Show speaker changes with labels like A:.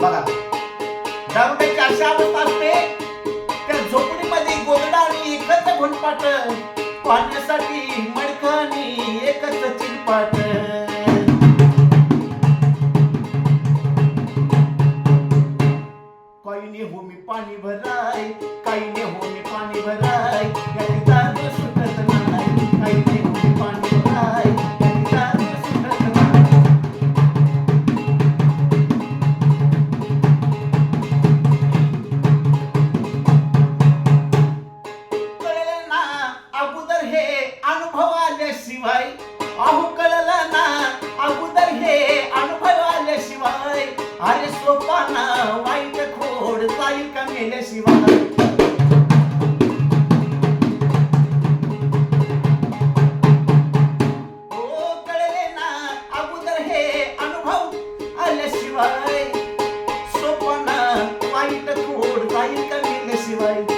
A: बघा, दारुड्याची अशी अवस्था असते, त्या झोपडीमध्ये गोदडा आणि एकच घोणपाट, पाण्यासाठी मडकं आणि एकच चिरपाट. काही ने हो मी पाणी भराय, काही ने हो मी पाणी भराय, याची दारू सुटत नाही. काही ने हो मी पाणी भराय, याची दारू सुटत नाही. कळलं ना अगोदर हे अनुभव आल्याशिवाय, अहो कळलं ना अगोदर हे अनुभव आल्याशिवाय, अरे सोपाना वाईट खोड जाईल का मेल्याशिवाय. हो कळले ना अगोदर हे अनुभव आल्याशिवाय, सोपाना वाईट खोड जाईल का मेल्याशिवाय.